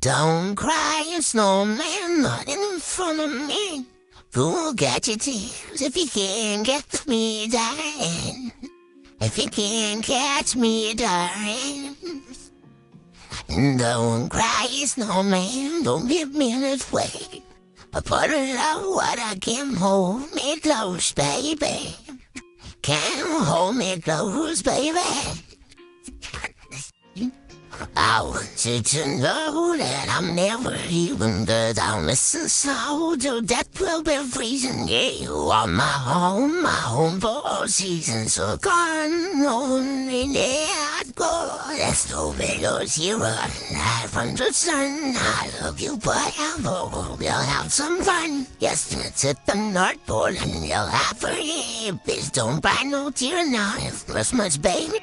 Don't cry, snowman, not in front of me. Fool, get your tears if you can get me, darling. If you can catch me, darling. Don't cry, snowman, don't give me this way. Put it out what I can hold me close, baby. Can hold me close, baby. I want you to know that I'm never even good. I'll listen slow till death will be freezing. Yeah, you are my home for all seasons. So gone, only let go. That's no bigger zero. Hide from the sun. I love you forever. We'll have some fun. Yes, let's hit the North Pole and you'll have for you. Please don't buy no tear now. It's Christmas, baby.